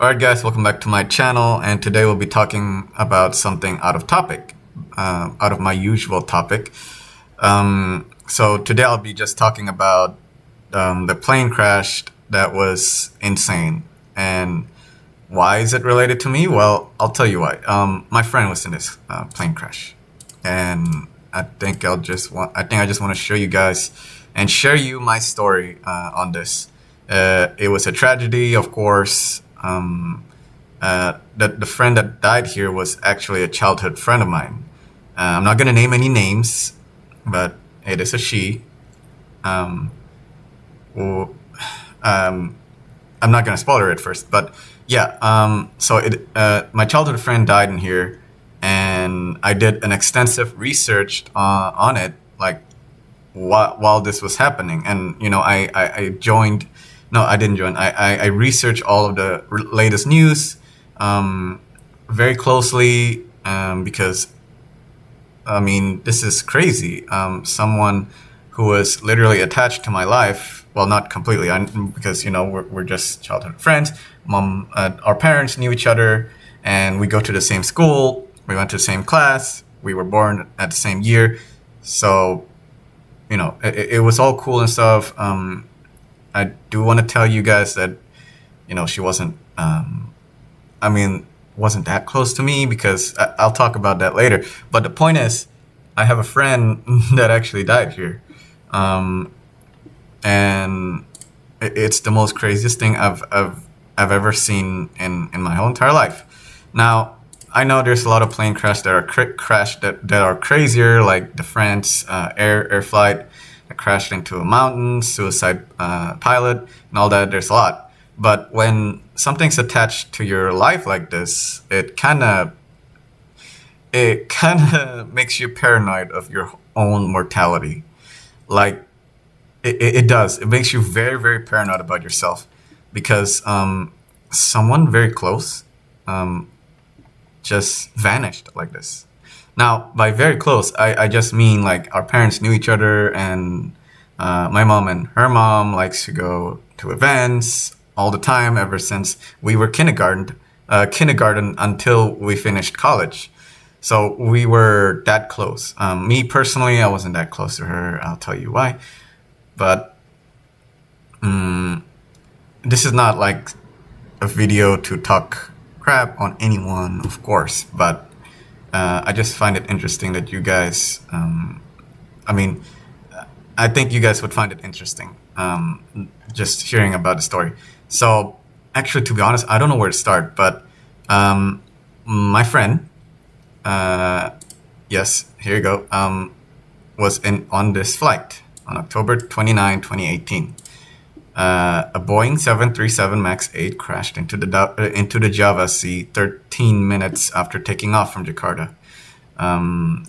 Alright, guys, welcome back to my channel, and today we'll be talking about something out of topic, out of my usual topic. So today I'll be just talking about the plane crash that was insane. And why is it related to me? Well, I'll tell you why. My friend was in this plane crash, and I think I just want to show you guys and share you my story on this. It was a tragedy, of course. The friend that died here was actually a childhood friend of mine. I'm not gonna name any names, but it is a she. Um, who, um, I'm not gonna spoiler it first, but yeah. My childhood friend died in here, and I did an extensive research on it, like while this was happening. And I joined. No, I didn't join. I researched all of the latest news um, very closely because I mean this is crazy. Someone who was literally attached to my life. Well, not completely, because we're just childhood friends. Our parents knew each other, and we go to the same school. We went to the same class. We were born at the same year, so it was all cool and stuff. I do want to tell you guys that she wasn't. I mean, wasn't that close to me, because I'll talk about that later. But the point is, I have a friend that actually died here, um, and it's the most craziest thing I've ever seen in my whole entire life. Now, I know there's a lot of plane crash that are that are crazier, like the France air flight that crashed into a mountain, suicide pilot, and all that. There's a lot. But when something's attached to your life like this, it kind of makes you paranoid of your own mortality. Like it does. It makes you very, very paranoid about yourself, because someone very close um, just vanished like this. Now, by very close, I just mean like our parents knew each other, and my mom and her mom likes to go to events all the time ever since we were kindergarten until we finished college. So we were that close. Me personally, I wasn't that close to her. I'll tell you why. But this is not like a video to talk crap on anyone, of course, but I just find it interesting that you guys, I mean, I think you guys would find it interesting, just hearing about the story. So, actually, to be honest, I don't know where to start, but my friend, uh, yes, here you go, was on this flight on October 29, 2018. A Boeing 737 MAX 8 crashed into the Java Sea 13 minutes after taking off from Jakarta,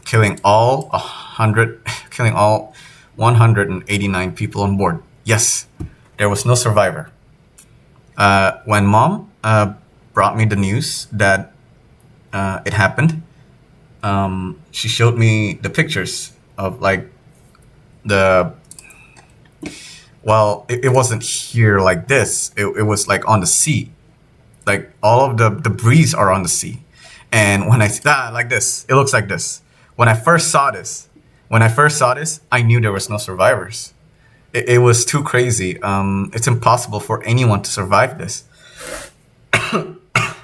killing all 100, killing all 189 people on board. Yes, there was no survivor. When mom brought me the news that it happened, she showed me the pictures of like the well, it wasn't here like this. It was like on the sea. Like all of the debris are on the sea. And when like this, it looks like this. When I first saw this, I knew there was no survivors. It was too crazy. It's impossible for anyone to survive this.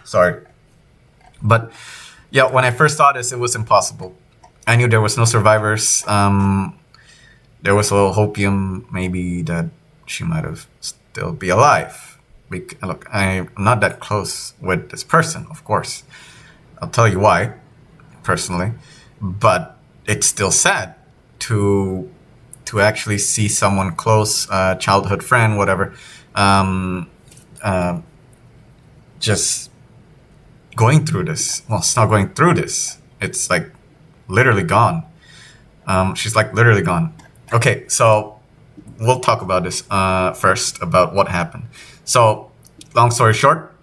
Sorry, but yeah, when I first saw this, it was impossible. I knew there was no survivors. There was a little hopium, maybe, that she might have still be alive. Look, I'm not that close with this person, of course. I'll tell you why, personally. But it's still sad to actually see someone close, childhood friend, whatever, um, uh, just going through this. Well, it's not going through this. It's like literally gone. She's like literally gone. Okay, so we'll talk about this first, about what happened. So, long story short,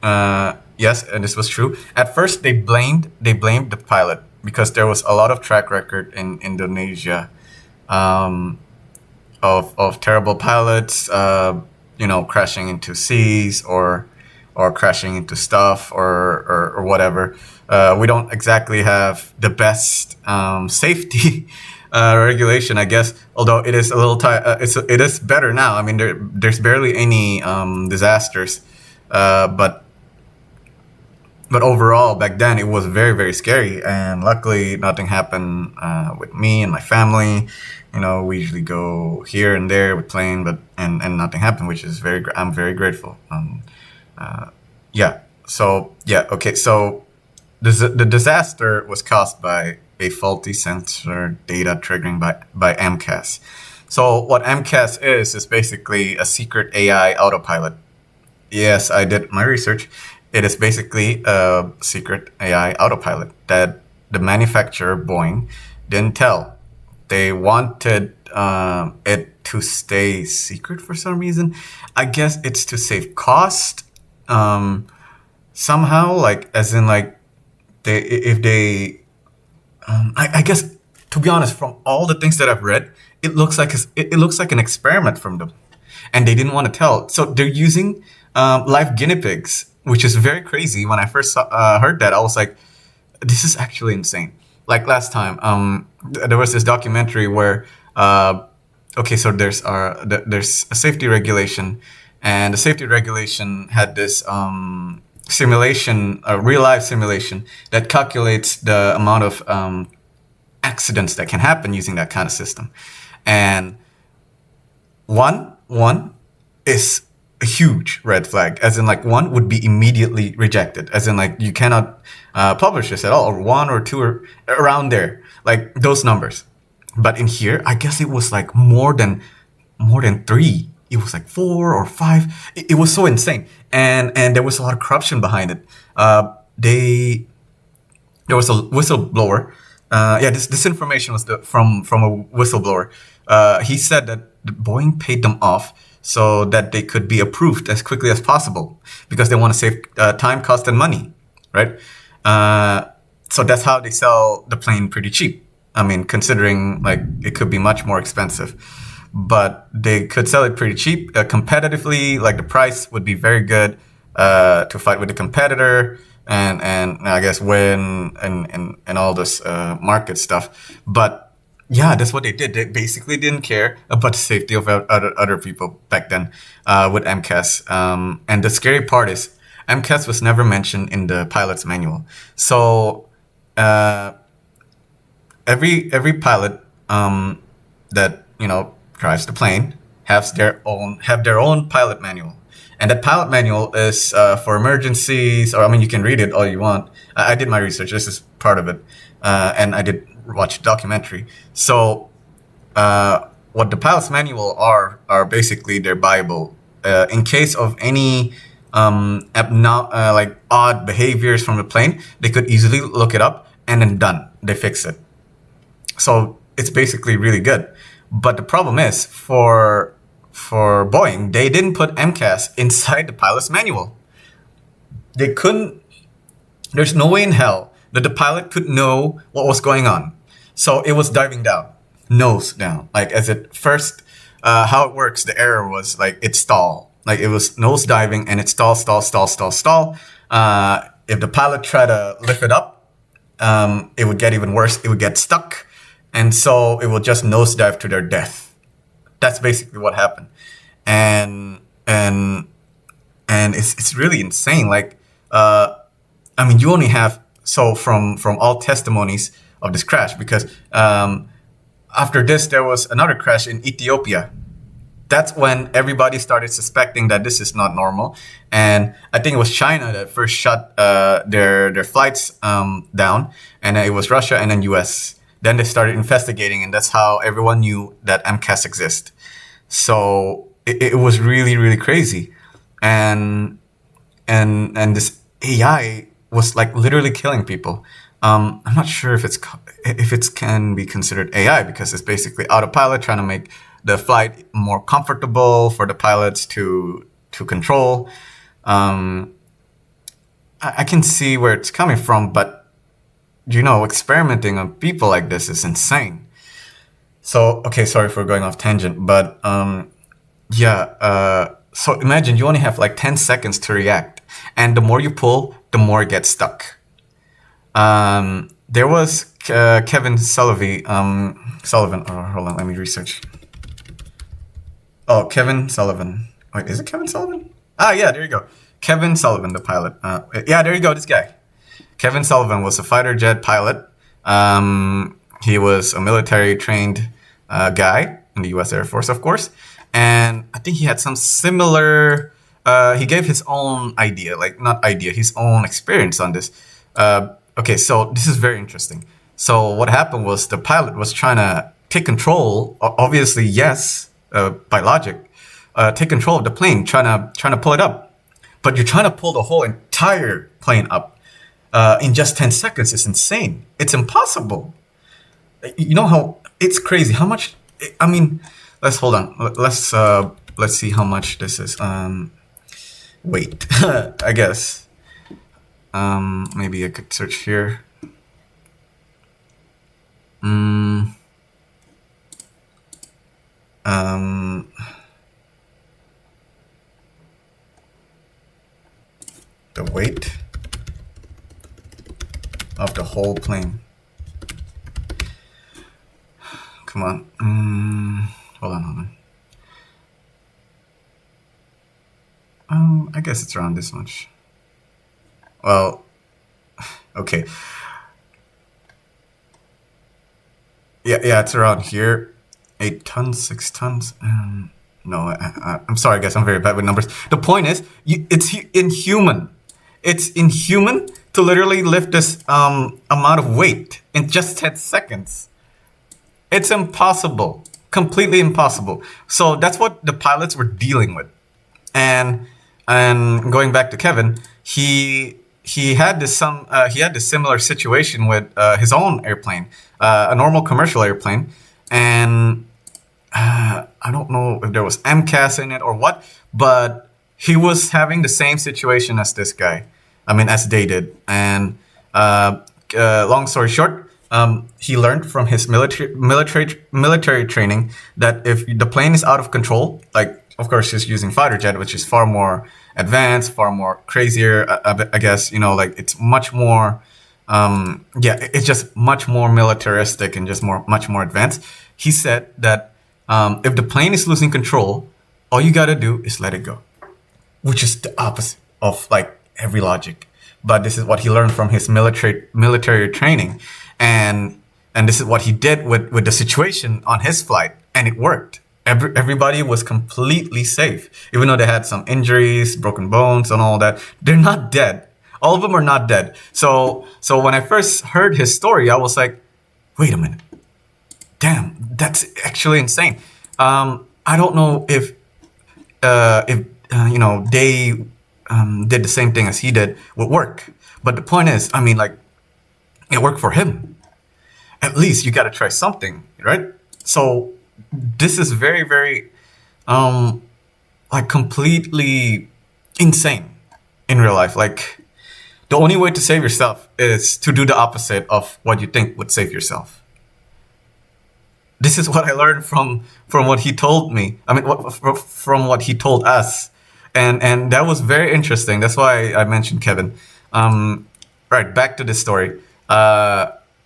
yes, and this was true. At first, they blamed the pilot, because there was a lot of track record in Indonesia, um, of terrible pilots, crashing into seas, or or crashing into stuff or whatever. We don't exactly have the best safety regulation, I guess. Although it is a little it is better now. I mean, there's barely any disasters, but overall, back then it was very, very scary. And luckily, nothing happened with me and my family. You know, we usually go here and there with plane, but and nothing happened, which is I'm very grateful. Yeah. So yeah. Okay. So the disaster was caused by a faulty sensor data triggering by MCAS. So what MCAS is basically a secret AI autopilot. Yes, I did my research. It is basically a secret AI autopilot that the manufacturer, Boeing, didn't tell. They wanted it to stay secret for some reason. I guess it's to save cost. Somehow, like, as in, like, if they, I guess, to be honest, from all the things that I've read, it looks like it looks like an experiment from them, and they didn't want to tell. So they're using live guinea pigs, which is very crazy. When I first heard that, I was like, this is actually insane. Like last time, there was this documentary where, okay, so there's a safety regulation, and the safety regulation had this simulation, a real life simulation that calculates the amount of accidents that can happen using that kind of system, and one is a huge red flag, as in, like, one would be immediately rejected, as in, like, you cannot publish this at all, or one or two, or around there, like those numbers. But in here, I guess it was like more than three. It was like four or five. It was so insane, and there was a lot of corruption behind it. There was a whistleblower. Yeah, this information was from a whistleblower. He said that Boeing paid them off so that they could be approved as quickly as possible, because they want to save time, cost, and money, right? So that's how they sell the plane pretty cheap. I mean, considering, like, it could be much more expensive, but they could sell it pretty cheap, competitively. Like, the price would be very good to fight with the competitor, and I guess win and all this market stuff. But yeah, that's what they did. They basically didn't care about the safety of other people back then with MCAS. And the scary part is MCAS was never mentioned in the pilot's manual. So every pilot that, you know, drives the plane have their own pilot manual. And that pilot manual is for emergencies, or, I mean, you can read it all you want. I did my research. This is part of it. And I did watch a documentary. So what the pilot's manual are basically their Bible. In case of any like odd behaviors from the plane, they could easily look it up, and then done. They fix it. So it's basically really good. But the problem is, for Boeing, they didn't put MCAS inside the pilot's manual. They couldn't. There's no way in hell that the pilot could know what was going on. So it was diving down, nose down. Like, as it first, how it works, the error was like it stalled. Like, it was nose diving, and it stall. If the pilot tried to lift it up, it would get even worse. It would get stuck, and so it would just nosedive to their death. That's basically what happened, and it's really insane. Like, I mean, you only have, so from all testimonies of this crash, because after this there was another crash in Ethiopia. That's when everybody started suspecting that this is not normal, and I think it was China that first shut their flights down, and it was Russia and then US. Then they started investigating, and that's how everyone knew that MCAS exists. So it was really, really crazy, and this AI was, like, literally killing people. I'm not sure if it can be considered AI, because it's basically autopilot trying to make the flight more comfortable for the pilots to control. I can see where it's coming from, but, you know, experimenting on people like this is insane. So, okay, sorry for going off tangent, but yeah. So imagine you only have like 10 seconds to react. and the more you pull, the more it gets stuck. There was Kevin Sullivan. Oh, hold on, let me research. Oh, Kevin Sullivan. Wait, is it Kevin Sullivan? Ah, yeah, there you go. Kevin Sullivan, the pilot. Yeah, there you go. This guy. Kevin Sullivan was a fighter jet pilot. He was a military trained guy in the U.S. Air Force, of course. And I think he had some similar. He gave his own idea, like not idea, his own experience on this. Okay, so this is very interesting. So what happened was the pilot was trying to take control. Obviously, yes, by logic, take control of the plane, trying to pull it up. But you're trying to pull the whole entire plane up in just 10 seconds. It's insane. It's impossible. You know how it's crazy. How much? I mean, let's hold on. Let's see how much this is. Wait, I guess. Maybe I could search here. The weight of the whole plane. Come on. Hold on. I guess it's around this much. Well, okay. Yeah, it's around here. 8 tons, 6 tons. No, I'm sorry, guys. I'm very bad with numbers. The point is, it's inhuman. It's inhuman to literally lift this amount of weight in just 10 seconds. It's impossible. Completely impossible. So that's what the pilots were dealing with. And going back to Kevin, he had this similar situation with his own airplane, a normal commercial airplane, and I don't know if there was MCAS in it or what, but he was having the same situation as this guy. I mean, as they did. And long story short, he learned from his military training that if the plane is out of control, like of course he's using fighter jet, which is far more advanced, far more crazier. I guess like it's much more. It's just much more militaristic and just much more advanced. He said that if the plane is losing control, all you gotta do is let it go, which is the opposite of like every logic. But this is what he learned from his military training, and this is what he did with the situation on his flight, and it worked. Everybody was completely safe, even though they had some injuries, broken bones, and all that. They're not dead. All of them are not dead. So when I first heard his story, I was like, wait a minute, damn, that's actually insane. I don't know if they did the same thing as he did would work, but the point is, I mean, like, it worked for him. At least you got to try something, right? So this is very, very, like completely insane in real life. Like, the only way to save yourself is to do the opposite of what you think would save yourself. This is what I learned from what he told me. I mean, from what he told us, and that was very interesting. That's why I mentioned Kevin. Right, back to this story.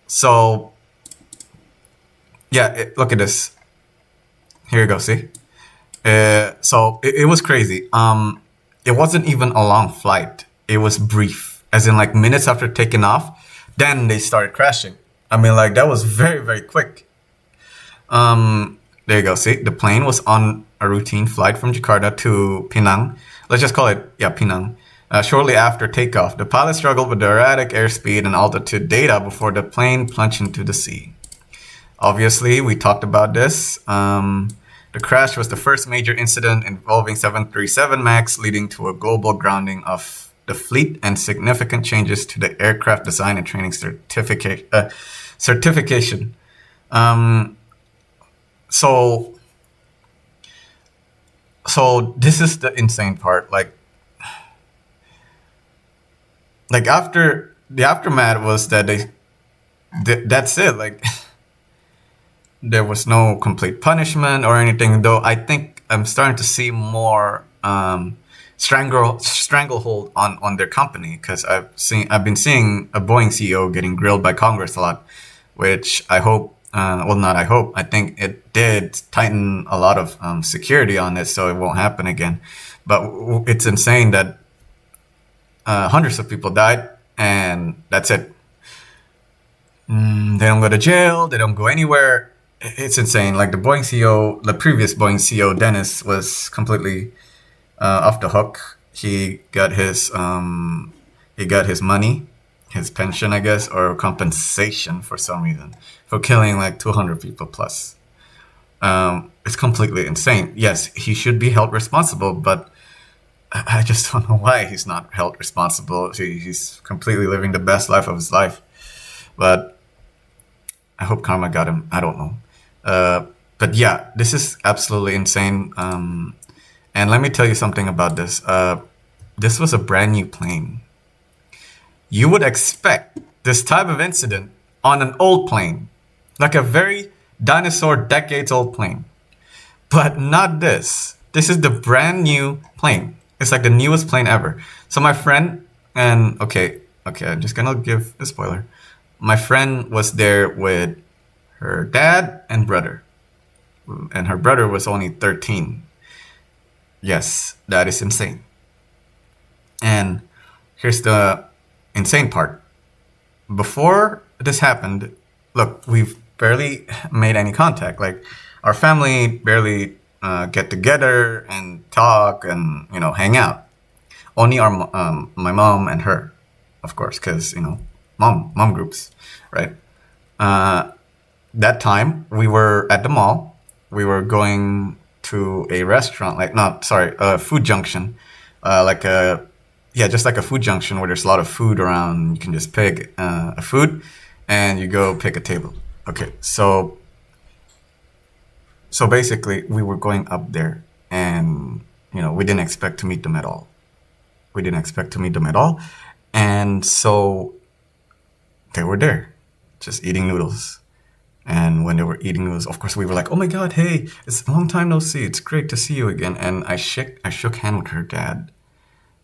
So yeah, look at this. Here you go. See. So it was crazy. It wasn't even a long flight. It was brief, as in like minutes after taking off. Then they started crashing. I mean, like that was very, very quick. There you go. See, the plane was on a routine flight from Jakarta to Penang. Let's just call it, Penang. Shortly after takeoff, the pilot struggled with the erratic airspeed and altitude data before the plane plunged into the sea. Obviously, we talked about this. The crash was the first major incident involving 737 MAX, leading to a global grounding of the fleet and significant changes to the aircraft design and training certification. So this is the insane part. Like after the aftermath was that that's it. Like there was no complete punishment or anything. Though I think I'm starting to see more stranglehold on their company, because I've been seeing a Boeing CEO getting grilled by Congress a lot, which I hope, well, not I hope, I think it did tighten a lot of security on this so it won't happen again. But it's insane that hundreds of people died, and that's it. They don't go to jail. They don't go anywhere. It's insane. Like the Boeing CEO, the previous Boeing CEO, Dennis, was completely off the hook. He got his money, his pension, I guess, or compensation for some reason for killing like 200 people plus. It's completely insane. Yes, he should be held responsible, but I just don't know why he's not held responsible. He's completely living the best life of his life. But I hope karma got him. I don't know. But yeah, this is absolutely insane. And let me tell you something about this. This was a brand new plane. You would expect this type of incident on an old plane, like a very dinosaur decades old plane. But not this. This is the brand new plane. It's like the newest plane ever. So my friend, and okay, I'm just gonna give a spoiler. My friend was there with her dad and brother. And her brother was only 13. Yes, that is insane. And here's the insane part. Before this happened, look, we've barely made any contact. Like, our family barely get together and talk and, hang out. Only my mom and her, of course, because, mom groups, right? That time, we were at the mall. We were going to a restaurant, a food junction, just like a food junction where there's a lot of food around. You can just pick a food, and you go pick a table. Okay, so basically, we were going up there, and we didn't expect to meet them at all. And so they were there, just eating noodles. And when they were eating noodles, of course, we were like, "Oh my God, hey, it's a long time no see. It's great to see you again." And I shook hand with her dad,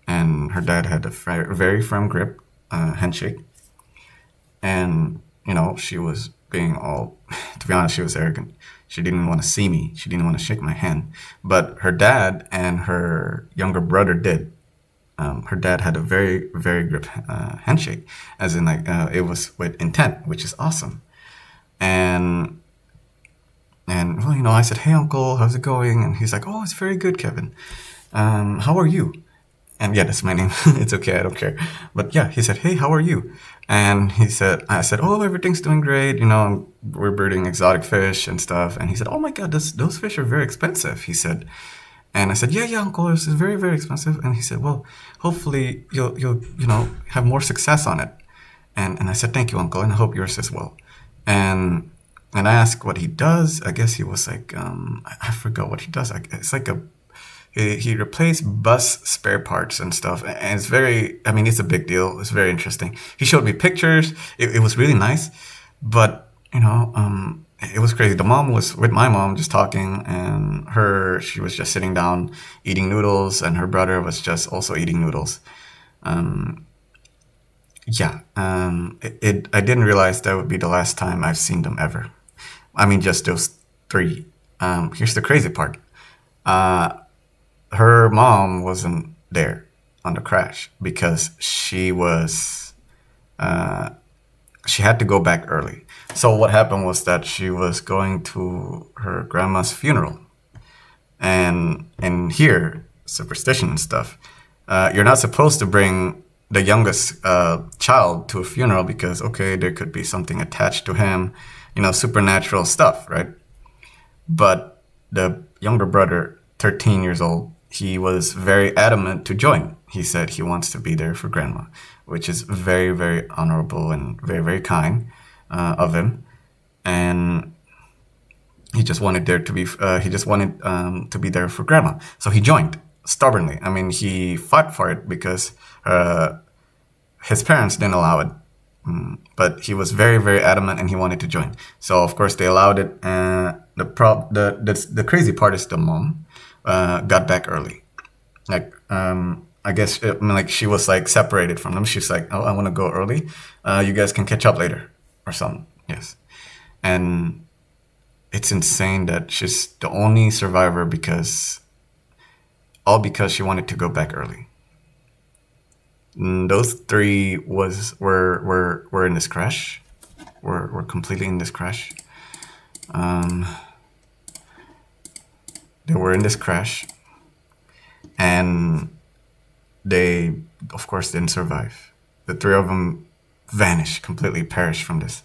and her dad had a very firm grip, handshake. And she was being all, to be honest, she was arrogant. She didn't want to see me. She didn't want to shake my hand. But her dad and her younger brother did. Her dad had a very, very grip handshake, as in it was with intent, which is awesome. And well, I said, "Hey, uncle, how's it going?" And he's like, "Oh, it's very good, Kevin. How are you?" And yeah, that's my name. It's okay, I don't care. But yeah, he said, "Hey, how are you?" And I said, "Oh, everything's doing great. We're breeding exotic fish and stuff." And he said, "Oh my God, those fish are very expensive," he said. And I said, "Yeah, uncle, it's very, very expensive." And he said, "Well, hopefully you'll have more success on it." And I said, "Thank you, uncle, and I hope yours as well." And I asked what he does. I guess he was like, I forgot what he does. It's like he replaced bus spare parts and stuff. And it's it's a big deal. It's very interesting. He showed me pictures. It was really nice. But, it was crazy. The mom was with my mom just talking, and she was just sitting down eating noodles, and her brother was just also eating noodles. I didn't realize that would be the last time I've seen them ever. I mean, just those three. Here's the crazy part. Her mom wasn't there on the crash because she had to go back early. So what happened was that she was going to her grandma's funeral. And here, superstition and stuff, you're not supposed to bring the youngest child to a funeral because, okay, there could be something attached to him, supernatural stuff, right? But the younger brother, 13 years old, he was very adamant to join. He said he wants to be there for grandma, which is very, very honorable and very, very kind of him. And he just wanted to be there for grandma. So he joined stubbornly. I mean, he fought for it because his parents didn't allow it. But he was very, very adamant, and he wanted to join. So of course they allowed it. The crazy part is the mom got back early. Like I guess I mean, like she was like separated from them. She's like, "Oh, I want to go early. You guys can catch up later or something." Yes, and it's insane that she's the only survivor because all because she wanted to go back early. Those three were in this crash. Were completely in this crash. Um, they were in this crash, and they, of course, didn't survive. The three of them vanished, completely perished from this.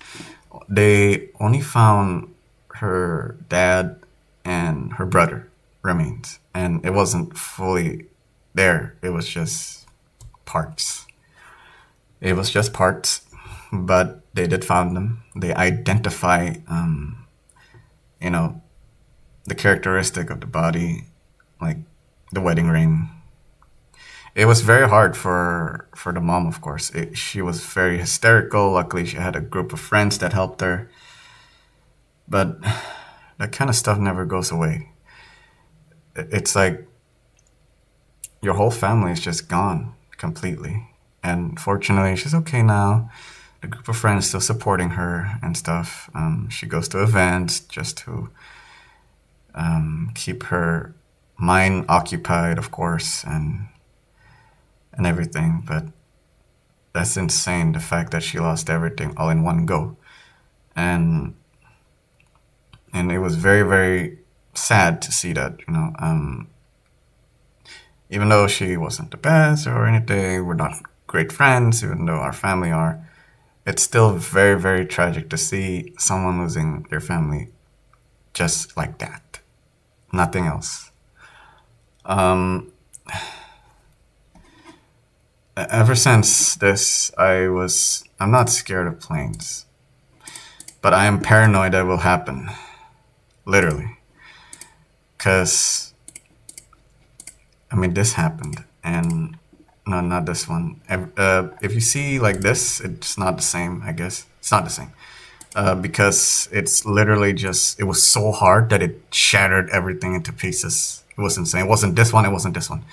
They only found her dad and her brother remains, and it wasn't fully there. It was just parts. It was just parts, but they did find them. They identify, you know, the characteristic of the body, like the wedding ring. It was very hard for the mom, of course. She was very hysterical. Luckily, she had a group of friends that helped her. But that kind of stuff never goes away. It's like your whole family is just gone completely. And fortunately, she's okay now. The group of friends still supporting her and stuff. She goes to events just to keep her mind occupied, of course, and everything. But that's insane, the fact that she lost everything all in one go. And it was very, very sad to see that, even though she wasn't the best or anything, we're not great friends, even though our family are, it's still very, very tragic to see someone losing their family just like that. Nothing else. Um, Ever since this, I'm not scared of planes, but I am paranoid that will happen. Literally. Because, I mean, this happened, and no, not this one. If you see like this, it's not the same, I guess. It's not the same. Because it's literally just, it was so hard that it shattered everything into pieces. It was insane. It wasn't this one, it wasn't this one.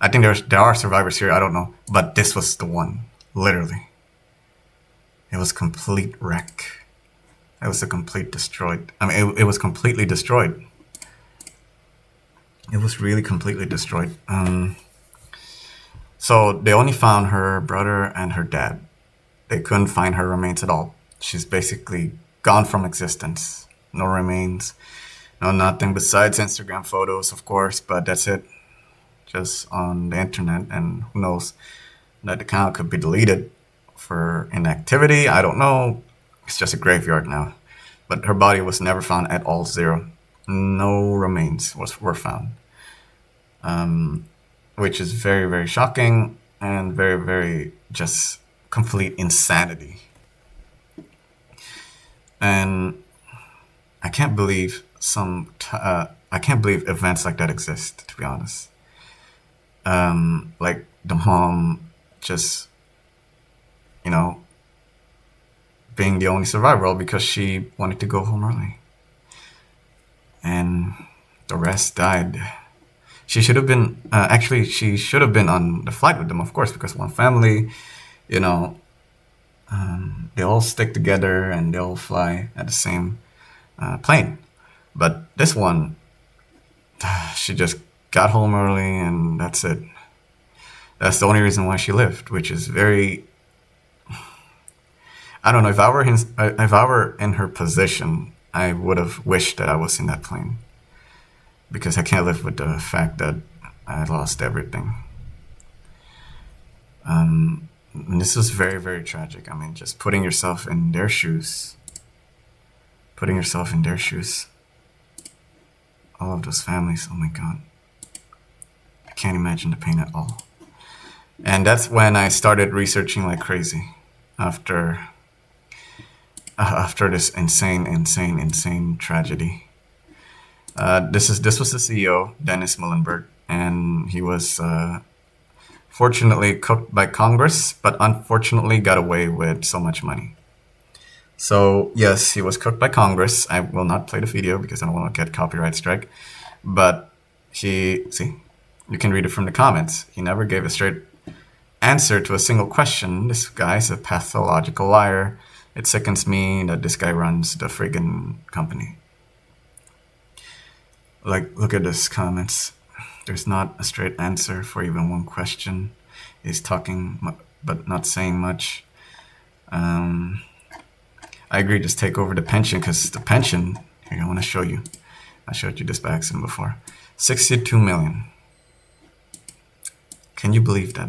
I think there are survivors here, I don't know. But this was the one, literally. It was complete wreck. It was a complete destroyed. I mean, it was completely destroyed. It was really completely destroyed. So they only found her brother and her dad. They couldn't find her remains at all. She's basically gone from existence. No remains, no nothing besides Instagram photos, of course, but that's it. Just on the internet, and who knows, that account could be deleted for inactivity. I don't know. It's just a graveyard now. But her body was never found at all. Zero. No remains were found. Which is very, very shocking and very, very just complete insanity. And I can't believe I can't believe events like that exist, to be honest. Like the mom just, you know, being the only survivor all because she wanted to go home early. And the rest died. She should have been, actually, she should have been on the flight with them, of course, because one family, you know, they all stick together and they all fly at the same plane. But this one, she just got home early and that's it. That's the only reason why she lived, which is very. I don't know, if I were in her position, I would have wished that I was in that plane, because I can't live with the fact that I lost everything. And this was very, very tragic. I mean, just putting yourself in their shoes, putting yourself in their shoes. All of those families, oh my God. I can't imagine the pain at all. And that's when I started researching like crazy after this insane tragedy. This was the CEO, Dennis Muhlenberg, and he was fortunately cooked by Congress, but unfortunately got away with so much money. So yes, he was cooked by Congress. I will not play the video because I don't want to get copyright strike. But You can read it from the comments. He never gave a straight answer to a single question. This guy's a pathological liar. It sickens me that this guy runs the friggin' company. Like, look at this comments. There's not a straight answer for even one question. He's talking, but not saying much. I agree, just take over the pension, because the pension, here, I want to show you. I showed you this by accident before. 62 million. Can you believe that?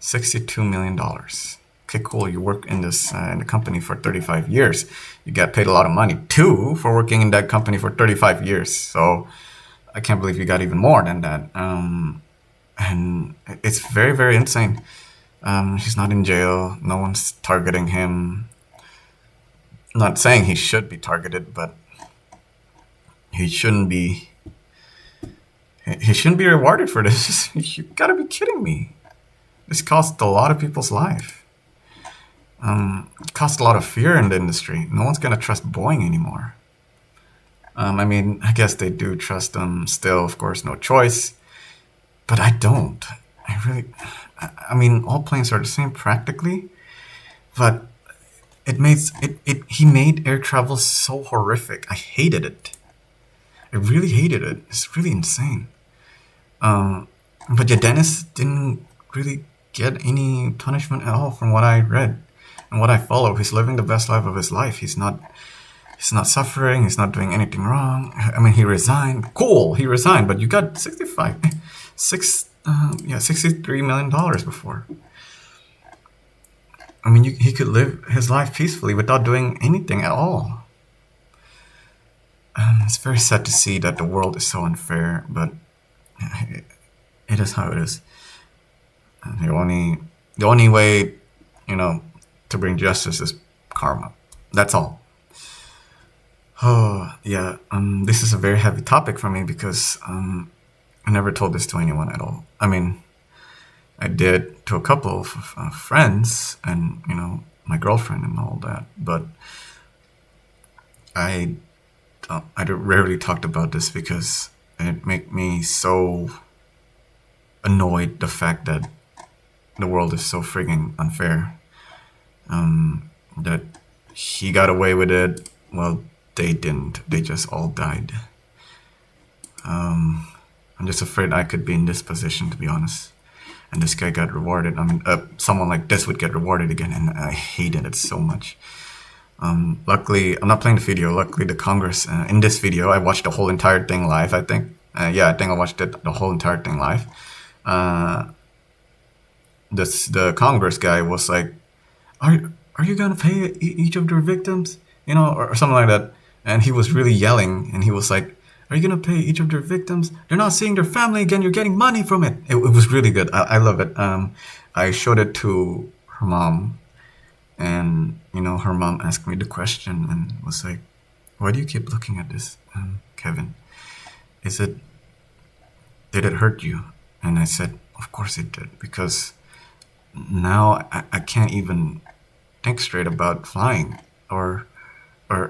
$62 million. Okay, cool. You work in this in the company for 35 years. You get paid a lot of money too for working in that company for 35 years. So I can't believe you got even more than that. And it's very, very insane. He's not in jail. No one's targeting him. I'm not saying he should be targeted, but he shouldn't be. He shouldn't be rewarded for this. You gotta be kidding me. This cost a lot of people's life. It cost a lot of fear in the industry. No one's gonna trust Boeing anymore. I mean, I guess they do trust them still, of course, no choice. But I don't. I mean, all planes are the same practically, but he made air travel so horrific. I hated it. I really hated it. It's really insane. But yeah, Dennis didn't really get any punishment at all from what I read and what I follow. He's living the best life of his life. He's not suffering. He's not doing anything wrong. I mean, he resigned. Cool, he resigned, but you got $63 million before. I mean, he could live his life peacefully without doing anything at all. It's very sad to see that the world is so unfair, but it is how it is. The only way, to bring justice is karma. That's all. Oh yeah, this is a very heavy topic for me because I never told this to anyone at all. I mean, I did to a couple of friends and my girlfriend and all that, but I rarely talked about this because it made me so annoyed, the fact that the world is so frigging unfair. That he got away with it. Well, they didn't. They just all died. I'm just afraid I could be in this position, to be honest. And this guy got rewarded. I mean, someone like this would get rewarded again, and I hated it so much. Luckily, I'm not playing the video. Luckily, the Congress, in this video, I watched the whole entire thing live, I think. I think I watched the whole entire thing live. The Congress guy was like, are you gonna pay each of their victims? Or something like that. And he was really yelling, and he was like, are you gonna pay each of their victims? They're not seeing their family again. You're getting money from it. It was really good. I love it. I showed it to her mom, and her mom asked me the question and was like, why do you keep looking at this, Kevin? Did it hurt you? And I said, of course it did, because now I can't even think straight about flying or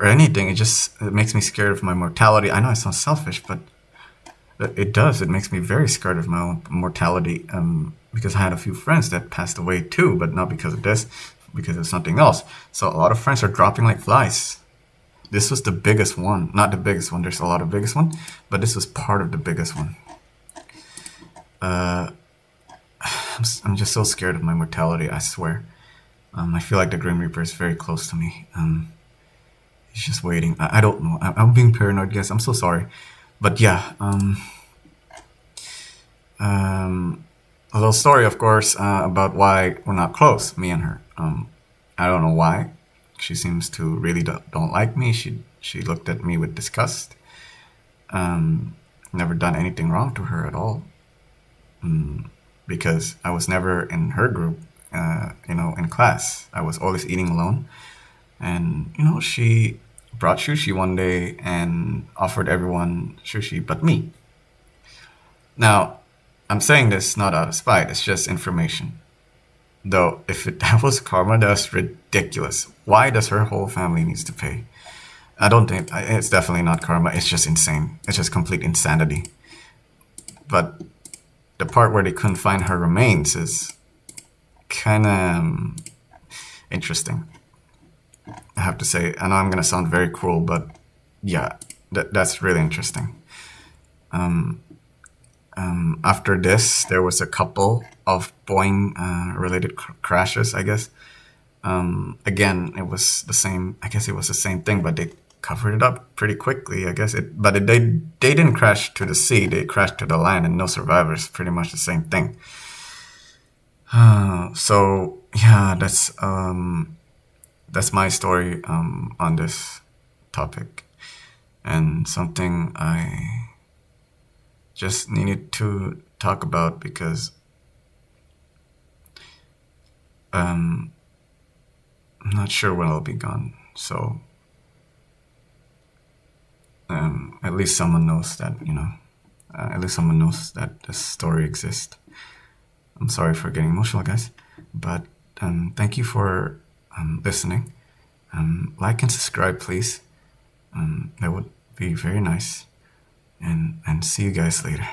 anything. It makes me scared of my mortality. I know it sounds selfish, but it does. It makes me very scared of my own mortality, because I had a few friends that passed away too, but not because of this, because of something else. So a lot of friends are dropping like flies. This was the biggest one. Not the biggest one. There's a lot of biggest one, but this was part of the biggest one. I'm just so scared of my mortality, I swear. I feel like the Grim Reaper is very close to me. He's just waiting. I don't know. I'm being paranoid, guys. I'm so sorry. But yeah. A little story, of course, about why we're not close, me and her. I don't know why. She seems to really don't like me. She looked at me with disgust. Never done anything wrong to her at all. Because I was never in her group, in class. I was always eating alone. And, she brought sushi one day and offered everyone sushi but me. Now, I'm saying this not out of spite, it's just information. Though, if that was karma, that's ridiculous. Why does her whole family needs to pay? I don't think, it's definitely not karma, it's just insane. It's just complete insanity. But the part where they couldn't find her remains is kind of interesting, I have to say. I know I'm gonna sound very cruel, but yeah, that's really interesting. After this, there was a couple of Boeing related crashes, I guess. Again, it was the same. I guess it was the same thing, but they covered it up pretty quickly. I guess they didn't crash to the sea. They crashed to the land, and no survivors. Pretty much the same thing. So yeah, that's my story on this topic, and something I just needed to talk about because I'm not sure when I'll be gone. So at least someone knows that, at least someone knows that this story exists. I'm sorry for getting emotional, guys, but thank you for listening. Like and subscribe, please. That would be very nice. And see you guys later.